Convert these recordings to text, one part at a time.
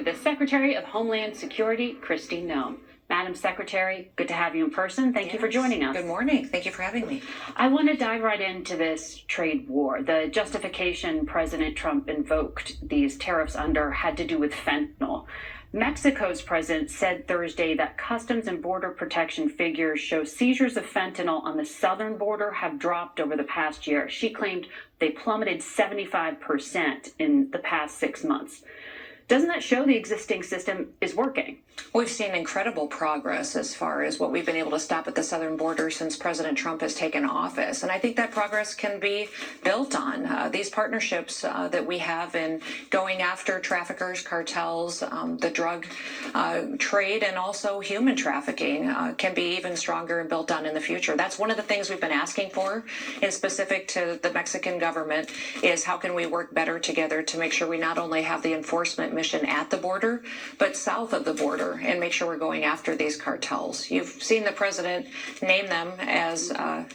with the Secretary of Homeland Security, Kristi Noem. Madam Secretary, good to have you in person. Thank you for joining us. Good morning. Thank you for having me. I want to dive right into this trade war. The justification President Trump invoked these tariffs under had to do with fentanyl. Mexico's president said Thursday that Customs and Border Protection figures show seizures of fentanyl on the southern border have dropped over the past year. She claimed they plummeted 75% in the past 6 months. Doesn't that show the existing system is working? We've seen incredible progress as far as what we've been able to stop at the southern border since President Trump has taken office. And I think that progress can be built on. These partnerships that we have in going after traffickers, cartels, the drug trade, and also human trafficking can be even stronger and built on in the future. That's one of the things we've been asking for, in specific to the Mexican government, is how can we work better together to make sure we not only have the enforcement mission at the border, but south of the border, and make sure we're going after these cartels. You've seen the president name them as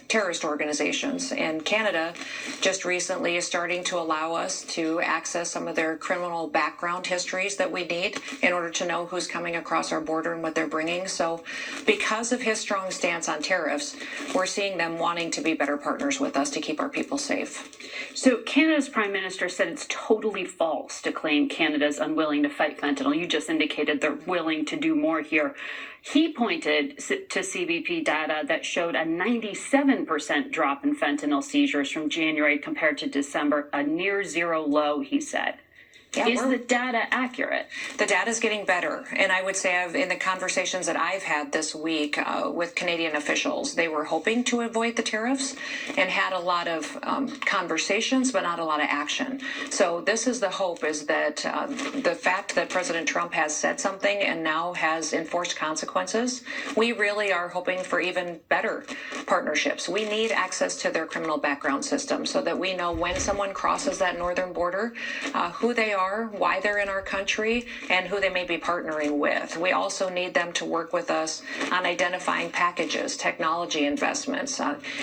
terrorist organizations, and Canada just recently is starting to allow us to access some of their criminal background histories that we need in order to know who's coming across our border and what they're bringing. So because of his strong stance on tariffs, we're seeing them wanting to be better partners with us to keep our people safe. So Canada's prime minister said it's totally false to claim Canada's unwilling to fight fentanyl. You just indicated they're willing to do more here. He pointed to CBP data that showed a 97% drop in fentanyl seizures from January compared to December, a near zero low, he said. Yeah, is the data accurate? The data is getting better. And I would say in the conversations that I've had this week with Canadian officials, they were hoping to avoid the tariffs and had a lot of conversations, but not a lot of action. So this is the hope, is that the fact that President Trump has said something and now has enforced consequences, we really are hoping for even better partnerships. We need access to their criminal background system so that we know when someone crosses that northern border, who they are, why they're in our country, and who they may be partnering with. We also need them to work with us on identifying packages, technology investments.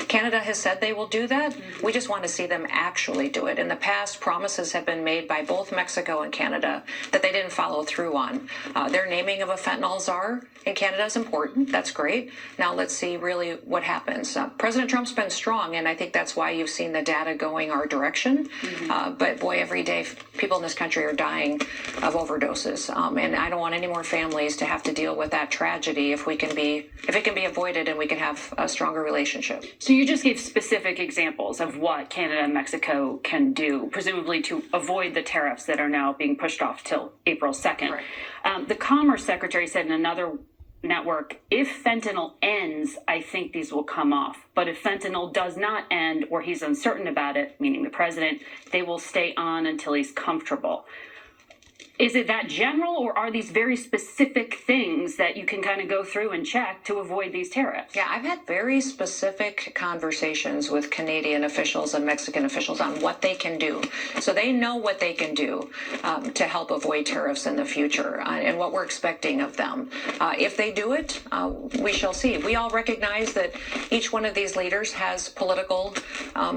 Canada has said they will do that. We just want to see them actually do it. In the past, promises have been made by both Mexico and Canada that they didn't follow through on. Their naming of a fentanyl czar in Canada is important. That's great. Now let's see really what happens. President Trump's been strong, and I think that's why you've seen the data going our direction. But boy, every day people in this country are dying of overdoses, and I don't want any more families to have to deal with that tragedy if it can be avoided and we can have a stronger relationship. So you just gave specific examples of what Canada and Mexico can do, presumably to avoid the tariffs that are now being pushed off till April 2nd. Right. The Commerce Secretary said in another network, if fentanyl ends, I think these will come off. But if fentanyl does not end, or he's uncertain about it, meaning the president, they will stay on until he's comfortable. Is it that general, or are these very specific things that you can kind of go through and check to avoid these tariffs? Yeah, I've had very specific conversations with Canadian officials and Mexican officials on what they can do. So they know what they can do to help avoid tariffs in the future and what we're expecting of them. If they do it, we shall see. We all recognize that each one of these leaders has political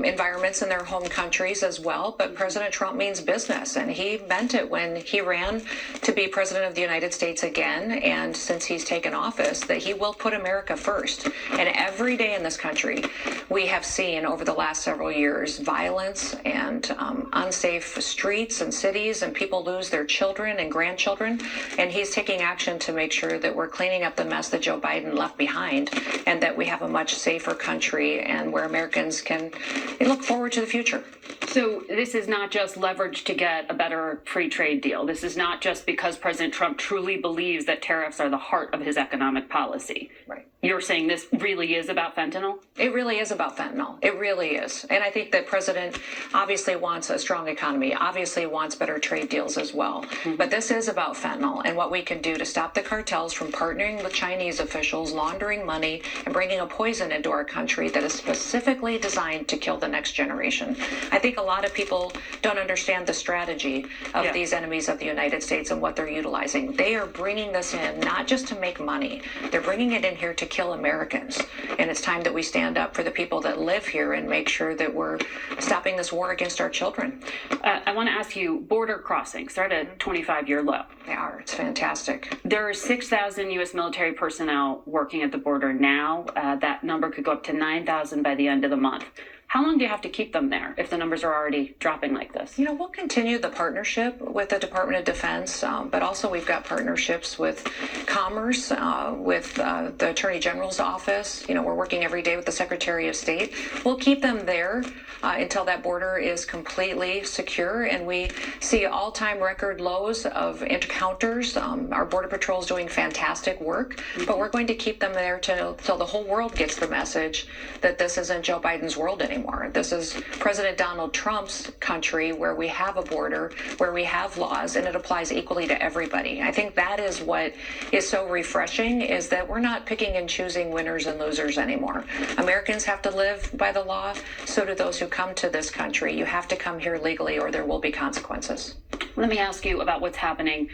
environments in their home countries as well, but President Trump means business, and he meant it when he ran to be president of the United States again, and since he's taken office, that he will put America first. And every day in this country, we have seen over the last several years violence and unsafe streets and cities, and people lose their children and grandchildren, and he's taking action to make sure that we're cleaning up the mess that Joe Biden left behind, and that we have a much safer country and where Americans can look forward to the future. So this is not just leverage to get a better free trade deal. This is not just because President Trump truly believes that tariffs are the heart of his economic policy. Right. You're saying this really is about fentanyl? It really is about fentanyl. It really is. And I think the president obviously wants a strong economy, obviously wants better trade deals as well. But this is about fentanyl and what we can do to stop the cartels from partnering with Chinese officials, laundering money, and bringing a poison into our country that is specifically designed to kill the next generation. I think a lot of people don't understand the strategy of these enemies of the United States and what they're utilizing. They are bringing this in not just to make money. They're bringing it in here to kill Americans. And it's time that we stand up for the people that live here and make sure that we're stopping this war against our children. I want to ask you, border crossings, they're at a 25-year low. They are. It's fantastic. There are 6,000 U.S. military personnel working at the border now. That number could go up to 9,000 by the end of the month. How long do you have to keep them there if the numbers are already dropping like this? We'll continue the partnership with the Department of Defense, but also we've got partnerships with Commerce, with the Attorney General's office. We're working every day with the Secretary of State. We'll keep them there until that border is completely secure, and we see all-time record lows of encounters. Our Border Patrol is doing fantastic work, but we're going to keep them there till the whole world gets the message that this isn't Joe Biden's world anymore. This is President Donald Trump's country, where we have a border, where we have laws, and it applies equally to everybody. I think that is what is so refreshing, is that we're not picking and choosing winners and losers anymore. Americans have to live by the law. So do those who come to this country. You have to come here legally, or there will be consequences. Let me ask you about what's happening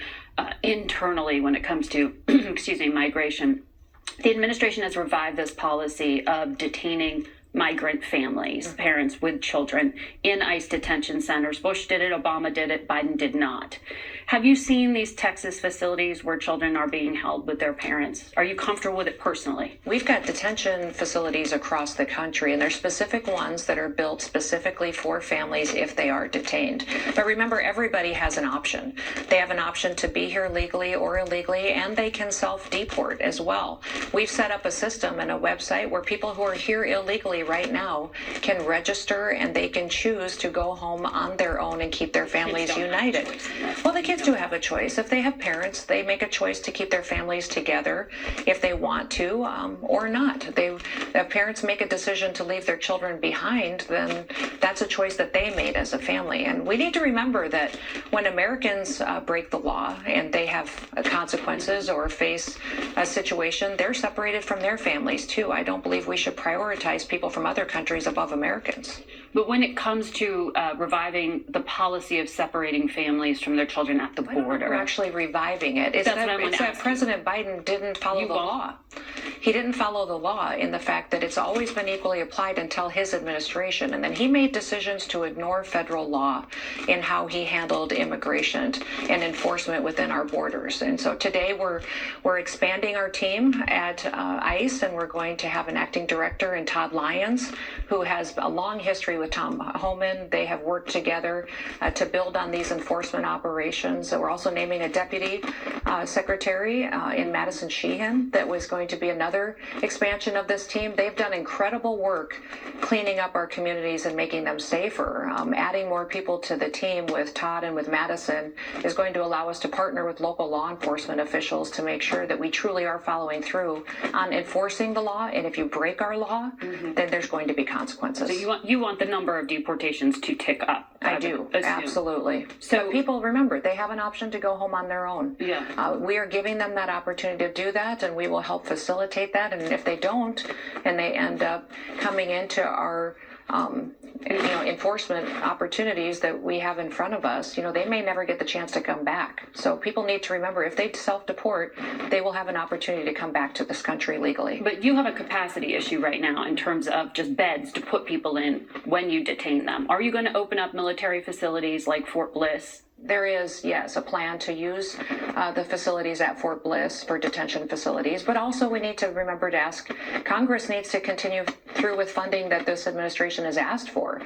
internally when it comes to, migration. The administration has revived this policy of detaining migrant families, parents with children, in ICE detention centers. Bush did it, Obama did it, Biden did not. Have you seen these Texas facilities where children are being held with their parents? Are you comfortable with it personally? We've got detention facilities across the country, and there's specific ones that are built specifically for families if they are detained. But remember, everybody has an option. They have an option to be here legally or illegally, and they can self-deport as well. We've set up a system and a website where people who are here illegally right now can register, and they can choose to go home on their own and keep their families united. Well, the kids do have a choice. If they have parents, they make a choice to keep their families together if they want to, or not. If parents make a decision to leave their children behind, then that's a choice that they made as a family. And we need to remember that when Americans break the law and they have consequences or face a situation, they're separated from their families too. I don't believe we should prioritize people from other countries above Americans. But when it comes to reviving the policy of separating families from their children at the border, we're actually reviving it. It's that President Biden didn't follow the law. He didn't follow the law in the fact that it's always been equally applied until his administration. And then he made decisions to ignore federal law in how he handled immigration and enforcement within our borders. And so today we're expanding our team at ICE, and we're going to have an acting director in Todd Lyons, who has a long history with Tom Homeland. They have worked together to build on these enforcement operations. So we're also naming a deputy secretary in Madison Sheehan that was going to be another expansion of this team. They've done incredible work cleaning up our communities and making them safer. Adding more people to the team with Todd and with Madison is going to allow us to partner with local law enforcement officials to make sure that we truly are following through on enforcing the law. And if you break our law, then there's going to be consequences. So you want the number of deportations to tick up? I do, absolutely. So people, remember, they have an option to go home on their own. Yeah. We are giving them that opportunity to do that, and we will help facilitate that. And if they don't, and they end up coming into our enforcement opportunities that we have in front of us, they may never get the chance to come back. So people need to remember, if they self-deport, they will have an opportunity to come back to this country legally. But you have a capacity issue right now in terms of just beds to put people in when you detain them. Are you going to open up military facilities like Fort Bliss? There is, yes, a plan to use the facilities at Fort Bliss for detention facilities, but also we need to remember to ask, Congress needs to continue through with funding that this administration has asked for.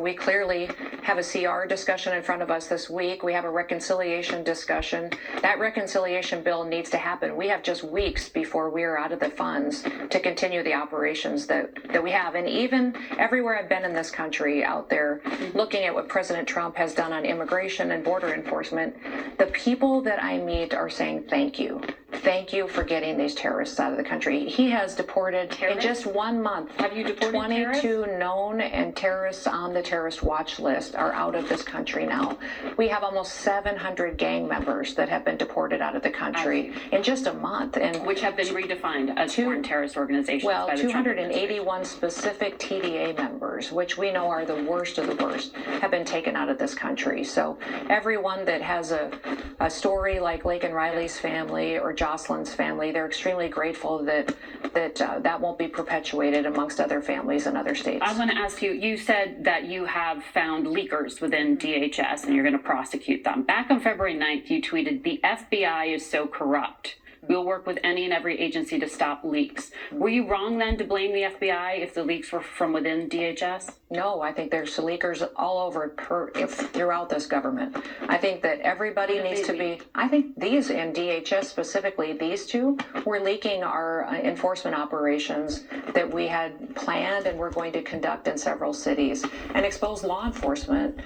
We clearly have a CR discussion in front of us this week. We have a reconciliation discussion. That reconciliation bill needs to happen. We have just weeks before we are out of the funds to continue the operations that we have. And even everywhere I've been in this country out there, looking at what President Trump has done on immigration and border enforcement, the people that I meet are saying thank you. Thank you for getting these terrorists out of the country. He has deported in just 1 month. Have you deported 22 terrorists? known and terrorists on the terrorist watch list are out of this country now. We have almost 700 gang members that have been deported out of the country in just a month, and which have been redefined as foreign terrorist organizations. Well, by the 281 specific TDA members, which we know are the worst of the worst, have been taken out of this country. So everyone that has a story like Laken Riley's family or Josh Jocelyn's family. They're extremely grateful that that won't be perpetuated amongst other families in other states. I want to ask you, you said that you have found leakers within DHS and you're going to prosecute them. Back on February 9th, you tweeted, "The FBI is so corrupt. We'll work with any and every agency to stop leaks." Were you wrong then to blame the FBI if the leaks were from within DHS? No, I think there's leakers all over throughout this government. I think that everybody needs to be, I think these in DHS specifically, these two, were leaking our enforcement operations that we had planned and we're going to conduct in several cities and expose law enforcement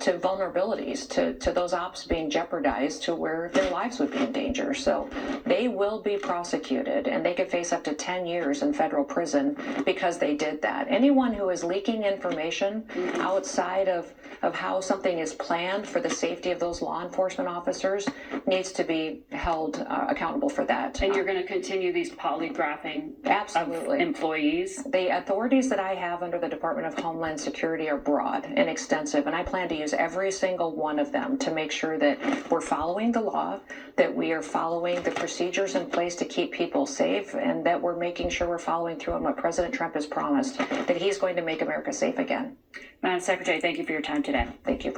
to vulnerabilities, to those ops being jeopardized to where their lives would be in danger. So they will be prosecuted and they could face up to 10 years in federal prison because they did that. Anyone who is leaking information outside of how something is planned for the safety of those law enforcement officers needs to be held accountable for that. And you're going to continue these polygraphing Absolutely. of employees? The authorities that I have under the Department of Homeland Security are broad and extensive, and I plan to use every single one of them to make sure that we're following the law, that we are following the procedures in place to keep people safe, and that we're making sure we're following through on what President Trump has promised, that he's going to make America safe again. Madam Secretary, thank you for your time today. Thank you.